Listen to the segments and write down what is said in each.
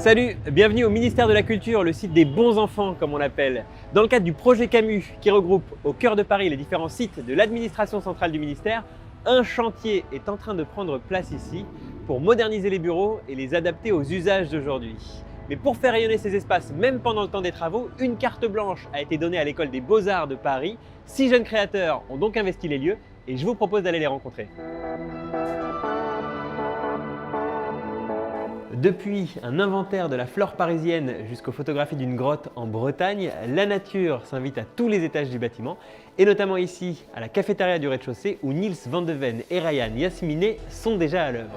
Salut, bienvenue au ministère de la Culture, le site des bons enfants comme on l'appelle. Dans le cadre du projet Camus qui regroupe au cœur de Paris les différents sites de l'administration centrale du ministère, un chantier est en train de prendre place ici pour moderniser les bureaux et les adapter aux usages d'aujourd'hui. Mais pour faire rayonner ces espaces, même pendant le temps des travaux, une carte blanche a été donnée à l'école des Beaux-Arts de Paris. 6 jeunes créateurs ont donc investi les lieux et je vous propose d'aller les rencontrer. Depuis un inventaire de la flore parisienne jusqu'aux photographies d'une grotte en Bretagne, la nature s'invite à tous les étages du bâtiment et notamment ici à la cafétéria du rez-de-chaussée où Niels Van de Ven et Ryan Yasminé sont déjà à l'œuvre.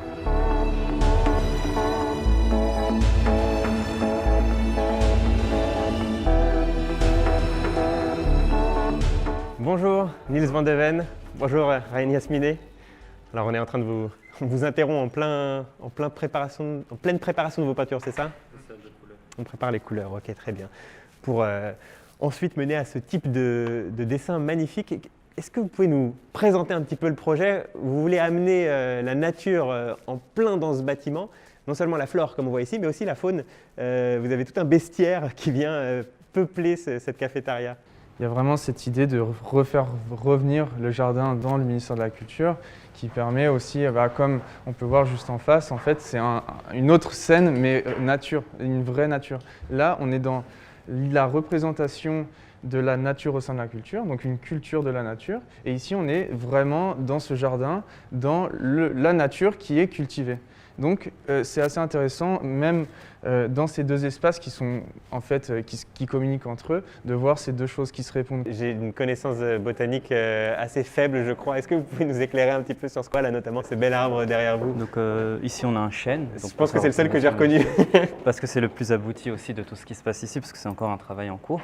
Bonjour Niels Van de Ven, bonjour Ryan Yasminé. Alors on est en train de vous interrompt en pleine préparation de vos peintures, c'est ça? C'est ça, de couleurs. On prépare les couleurs, ok, très bien. Pour ensuite mener à ce type de dessin magnifique, est-ce que vous pouvez nous présenter un petit peu le projet? Vous voulez amener la nature en plein dans ce bâtiment, non seulement la flore comme on voit ici, mais aussi la faune. Vous avez tout un bestiaire qui vient peupler cette cafétéria. Il y a vraiment cette idée de refaire revenir le jardin dans le ministère de la Culture qui permet aussi, comme on peut voir juste en face, en fait c'est une autre scène mais nature, une vraie nature. Là on est dans la représentation de la nature au sein de la culture, donc une culture de la nature. Et ici on est vraiment dans ce jardin, dans la nature qui est cultivée. Donc c'est assez intéressant, même dans ces deux espaces qui sont en fait qui communiquent entre eux, de voir ces deux choses qui se répondent. J'ai une connaissance botanique assez faible, je crois. Est-ce que vous pouvez nous éclairer un petit peu sur ce quoi, là, notamment ces bel arbre derrière vous? Donc ici on a un chêne. Je pense que c'est le seul que j'ai reconnu. Parce que c'est le plus abouti aussi de tout ce qui se passe ici, parce que c'est encore un travail en cours.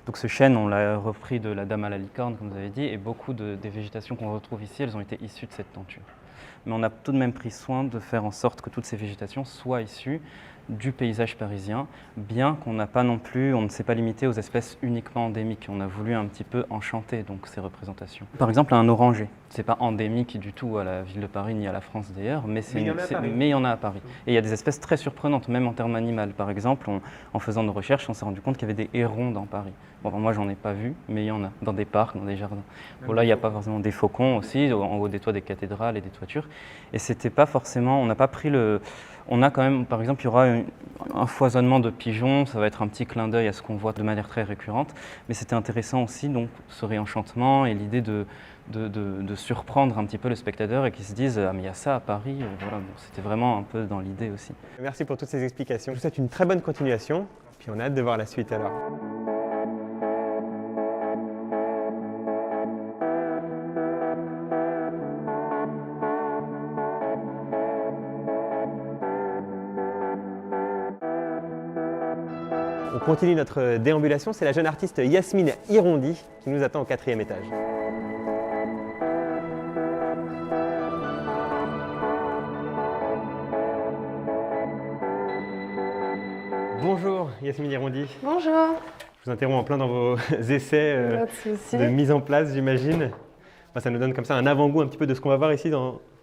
Donc ce chêne, on l'a repris de la Dame à la licorne, comme vous avez dit, et beaucoup des végétations qu'on retrouve ici, elles ont été issues de cette tenture. Mais on a tout de même pris soin de faire en sorte que toutes ces végétations soient issues du paysage parisien, bien qu'on n'a pas non plus, on ne s'est pas limité aux espèces uniquement endémiques. On a voulu un petit peu enchanter donc ces représentations. Par exemple, un oranger, c'est pas endémique du tout à la ville de Paris ni à la France d'ailleurs, mais il y en a à Paris. Et il y a des espèces très surprenantes, même en termes animaux. Par exemple, en faisant nos recherches, on s'est rendu compte qu'il y avait des hérons dans Paris. Bon, moi, j'en ai pas vu, mais il y en a dans des parcs, dans des jardins. Bon, là, il n'y a pas forcément des faucons aussi, en haut des toits des cathédrales et des toitures. Et c'était pas forcément, on n'a pas pris le... On a quand même, par exemple, il y aura un foisonnement de pigeons, ça va être un petit clin d'œil à ce qu'on voit de manière très récurrente, mais c'était intéressant aussi, donc, ce réenchantement et l'idée de surprendre un petit peu le spectateur et qu'il se dise « Ah, mais il y a ça à Paris », voilà, bon, c'était vraiment un peu dans l'idée aussi. Merci pour toutes ces explications. Je vous souhaite une très bonne continuation, puis on a hâte de voir la suite alors. On continue notre déambulation, c'est la jeune artiste Yasmine Irondi qui nous attend au 4e étage. Bonjour Yasmine Irondi. Bonjour. Je vous interromps en plein dans vos essais de mise en place, j'imagine. Ça nous donne comme ça un avant-goût un petit peu de ce qu'on va voir ici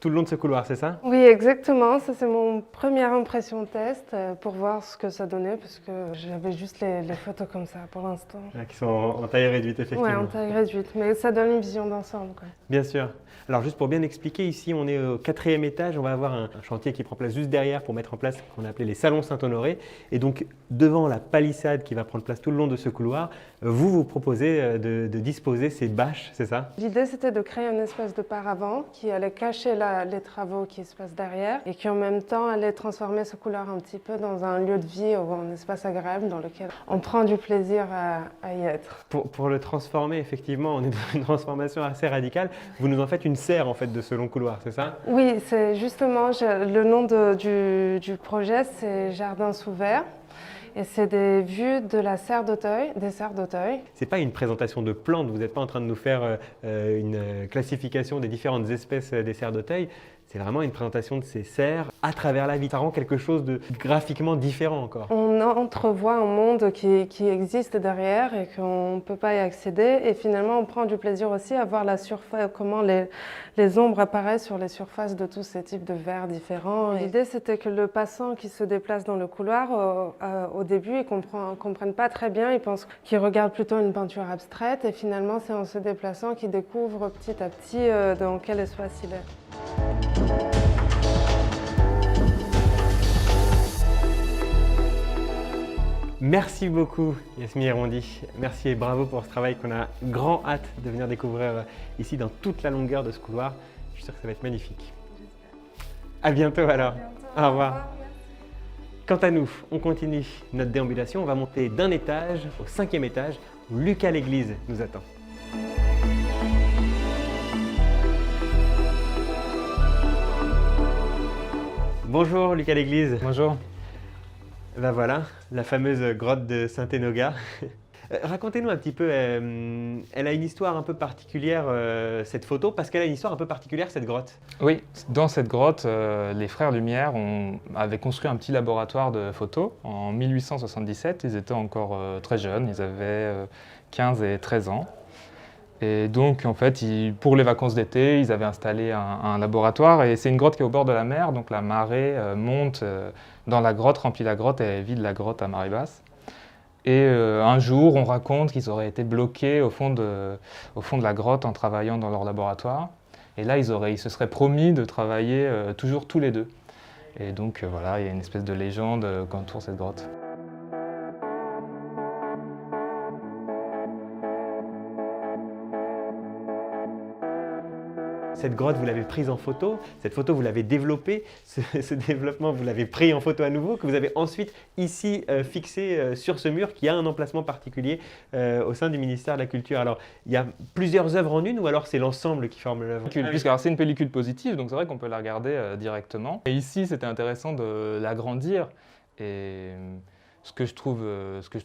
tout le long de ce couloir, c'est ça? Oui, exactement. Ça, c'est mon première impression test pour voir ce que ça donnait, parce que j'avais juste les photos comme ça pour l'instant. Qui sont en taille réduite, effectivement. Oui, en taille réduite, mais ça donne une vision d'ensemble. Bien sûr. Alors, juste pour bien expliquer, ici, on est au 4e étage. On va avoir un chantier qui prend place juste derrière pour mettre en place ce qu'on a appelé les salons Saint-Honoré. Et donc, devant la palissade qui va prendre place tout le long de ce couloir, vous proposez de disposer ces bâches, c'est ça? L'idée, c'était de créer une espèce de paravent qui allait cacher les travaux qui se passent derrière et qui, en même temps, allait transformer ce couloir un petit peu dans un lieu de vie ou un espace agréable dans lequel on prend du plaisir à y être. Pour le transformer, effectivement, on est dans une transformation assez radicale. Vous nous en faites une serre, en fait, de ce long couloir, c'est ça? Oui, c'est justement le nom du projet, c'est Jardin sous verre. Et c'est des vues de la serre d'Auteuil, des serres d'Auteuil. Ce n'est pas une présentation de plantes, vous n'êtes pas en train de nous faire une classification des différentes espèces des serres d'Auteuil. c'est vraiment une présentation de ces serres à travers la vitre. Ça rend quelque chose de graphiquement différent encore. On entrevoit un monde qui existe derrière et qu'on ne peut pas y accéder. Et finalement, on prend du plaisir aussi à voir la surface, comment les ombres apparaissent sur les surfaces de tous ces types de verres différents. L'idée, c'était que le passant qui se déplace dans le couloir, au début, il ne comprenne pas très bien. Il pense qu'il regarde plutôt une peinture abstraite. Et finalement, c'est en se déplaçant qu'il découvre petit à petit dans quel espace il est. Merci beaucoup Yasmine Rondy, merci et bravo pour ce travail qu'on a grand hâte de venir découvrir ici dans toute la longueur de ce couloir. Je suis sûr que ça va être magnifique. À bientôt alors. Au revoir. Quant à nous, on continue notre déambulation, on va monter d'un étage au 5e étage où Lucas L'Église nous attend. Bonjour Lucas L'Église. Bonjour. Ben voilà, la fameuse grotte de Saint-Enogat. Racontez-nous un petit peu, elle a une histoire un peu particulière cette photo, parce qu'elle a une histoire un peu particulière cette grotte. Oui, dans cette grotte, les frères Lumière avaient construit un petit laboratoire de photos en 1877. Ils étaient encore très jeunes, ils avaient 15 et 13 ans. Et donc, en fait, pour les vacances d'été, ils avaient installé un laboratoire. Et c'est une grotte qui est au bord de la mer, donc la marée monte dans la grotte, remplit la grotte et vide la grotte à marée basse. Et un jour, on raconte qu'ils auraient été bloqués au fond de la grotte en travaillant dans leur laboratoire. Et là, ils se seraient promis de travailler toujours tous les deux. Et donc, voilà, il y a une espèce de légende qu'entoure cette grotte. Cette grotte, vous l'avez prise en photo, cette photo, vous l'avez développée, ce développement, vous l'avez pris en photo à nouveau, que vous avez ensuite ici fixé sur ce mur qui a un emplacement particulier au sein du ministère de la Culture. Alors, il y a plusieurs œuvres en une ou alors c'est l'ensemble qui forme l'œuvre? Puisque c'est une pellicule positive, donc c'est vrai qu'on peut la regarder directement. Et ici, c'était intéressant de l'agrandir. Et ce que je trouve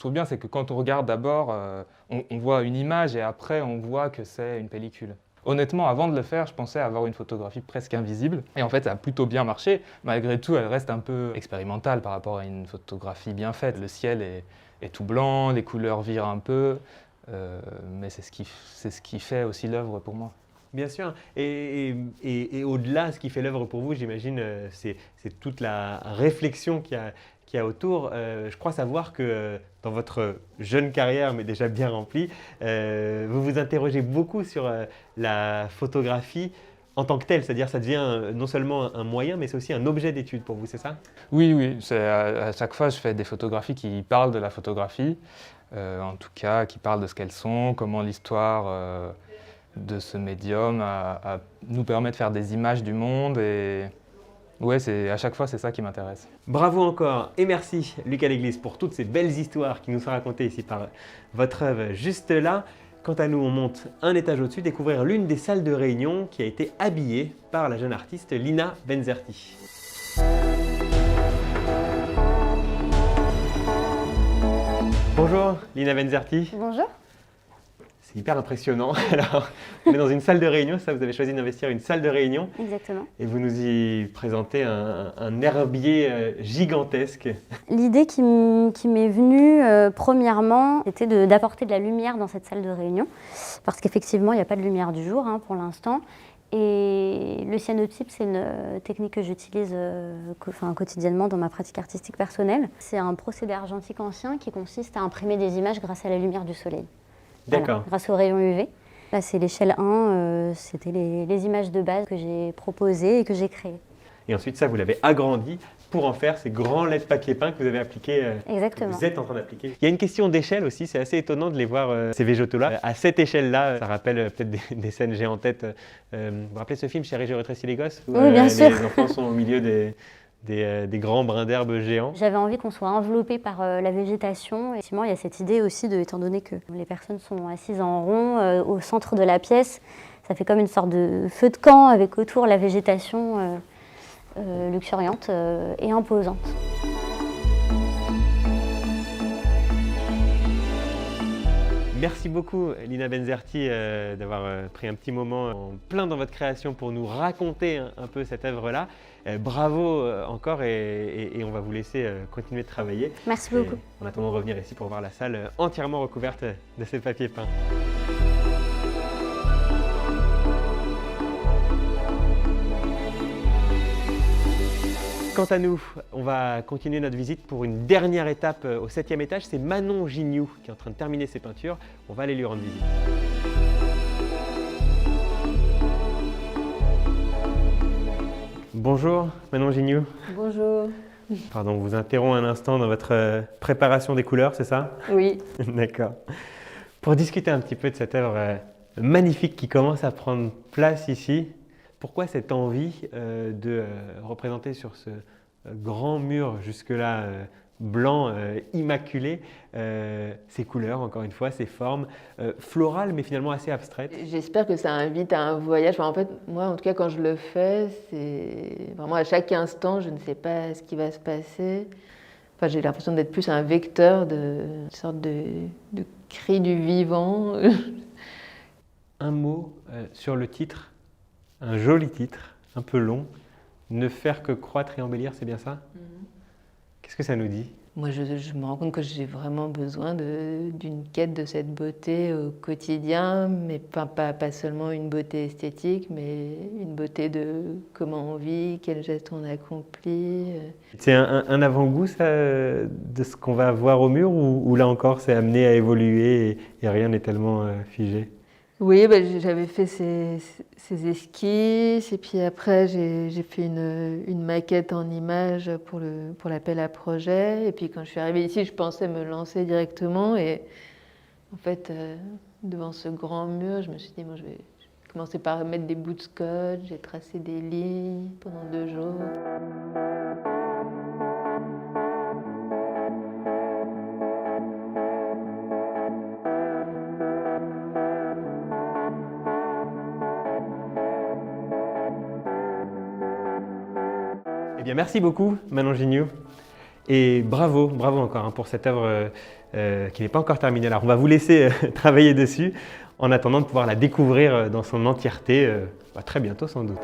bien, c'est que quand on regarde d'abord, on voit une image et après, on voit que c'est une pellicule. Honnêtement, avant de le faire, je pensais avoir une photographie presque invisible. Et en fait, ça a plutôt bien marché. Malgré tout, elle reste un peu expérimentale par rapport à une photographie bien faite. Le ciel est tout blanc, les couleurs virent un peu. Mais c'est ce qui fait aussi l'œuvre pour moi. Bien sûr. Et au-delà, ce qui fait l'œuvre pour vous, j'imagine, c'est toute la réflexion qu'il y a autour. Je crois savoir que dans votre jeune carrière, mais déjà bien remplie, vous vous interrogez beaucoup sur la photographie en tant que telle. C'est-à-dire ça devient non seulement un moyen, mais c'est aussi un objet d'étude pour vous, c'est ça? Oui. À chaque fois, je fais des photographies qui parlent de la photographie. En tout cas, qui parlent de ce qu'elles sont, comment l'histoire de ce médium nous permet de faire des images du monde. Et ouais, à chaque fois, c'est ça qui m'intéresse. Bravo encore et merci Lucas L'Église pour toutes ces belles histoires qui nous sont racontées ici par votre œuvre juste là. Quant à nous, on monte un étage au-dessus, découvrir l'une des salles de réunion qui a été habillée par la jeune artiste Lina Benzerti. Bonjour Lina Benzerti. Bonjour. C'est hyper impressionnant. Alors, on est dans une salle de réunion, ça, vous avez choisi d'investir une salle de réunion. Exactement. Et vous nous y présentez un herbier gigantesque. L'idée qui m'est venue, premièrement, c'était d'apporter de la lumière dans cette salle de réunion. Parce qu'effectivement, il n'y a pas de lumière du jour pour l'instant. Et le cyanotype, c'est une technique que j'utilise quotidiennement dans ma pratique artistique personnelle. C'est un procédé argentique ancien qui consiste à imprimer des images grâce à la lumière du soleil. D'accord. Voilà, grâce aux rayons UV. Là, c'est l'échelle 1, c'était les images de base que j'ai proposées et que j'ai créées. Et ensuite, ça, vous l'avez agrandi pour en faire ces grands LED papier peint que vous avez appliqués. Exactement. Que vous êtes en train d'appliquer. Il y a une question d'échelle aussi, c'est assez étonnant de les voir, ces végétaux-là. À cette échelle-là, ça rappelle peut-être des scènes, j'ai en tête. Vous vous rappelez ce film, Chérie, je rétrécis les gosses où, oui, bien sûr. Les enfants sont au milieu des grands brins d'herbe géants. J'avais envie qu'on soit enveloppé par la végétation. Effectivement, il y a cette idée aussi, étant donné que les personnes sont assises en rond au centre de la pièce, ça fait comme une sorte de feu de camp avec autour la végétation luxuriante et imposante. Merci beaucoup Lina Benzerti d'avoir pris un petit moment en plein dans votre création pour nous raconter un peu cette œuvre-là. Bravo encore et on va vous laisser continuer de travailler. Merci beaucoup. En attendant de revenir ici pour voir la salle entièrement recouverte de ces papiers peints. Quant à nous, on va continuer notre visite pour une dernière étape au 7e étage. C'est Manon Gignoux qui est en train de terminer ses peintures. On va aller lui rendre visite. Bonjour Manon Gignoux. Bonjour. Pardon, on vous interrompt un instant dans votre préparation des couleurs, c'est ça? Oui. D'accord. Pour discuter un petit peu de cette œuvre magnifique qui commence à prendre place ici, pourquoi cette envie de représenter sur ce grand mur jusque-là blanc, immaculé, ces couleurs, encore une fois, ces formes florales mais finalement assez abstraites? J'espère que ça invite à un voyage. Enfin, en fait, moi, en tout cas, quand je le fais, c'est vraiment à chaque instant, je ne sais pas ce qui va se passer. Enfin, j'ai l'impression d'être plus un vecteur, une sorte de cri du vivant. Un mot sur le titre. Un joli titre, un peu long, Ne faire que croître et embellir, c'est bien ça? Qu'est-ce que ça nous dit? Moi, je me rends compte que j'ai vraiment besoin d'une quête de cette beauté au quotidien, mais pas seulement une beauté esthétique, mais une beauté de comment on vit, quels gestes on accomplit. C'est un avant-goût, ça, de ce qu'on va voir au mur, ou là encore, c'est amené à évoluer et rien n'est tellement figé? Oui, j'avais fait ces esquisses et puis après j'ai fait une maquette en images pour l'appel à projet. Et puis quand je suis arrivée ici, je pensais me lancer directement et en fait, devant ce grand mur, je me suis dit, moi je vais commencer par mettre des bouts de scotch, j'ai tracé des lignes pendant 2 jours. Eh bien, merci beaucoup Manon Gignoux et bravo encore pour cette œuvre qui n'est pas encore terminée. Alors on va vous laisser travailler dessus en attendant de pouvoir la découvrir dans son entièreté très bientôt sans doute.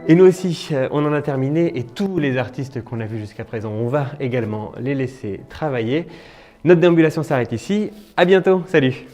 Et nous aussi, on en a terminé et tous les artistes qu'on a vus jusqu'à présent, on va également les laisser travailler. Notre déambulation s'arrête ici. À bientôt, salut!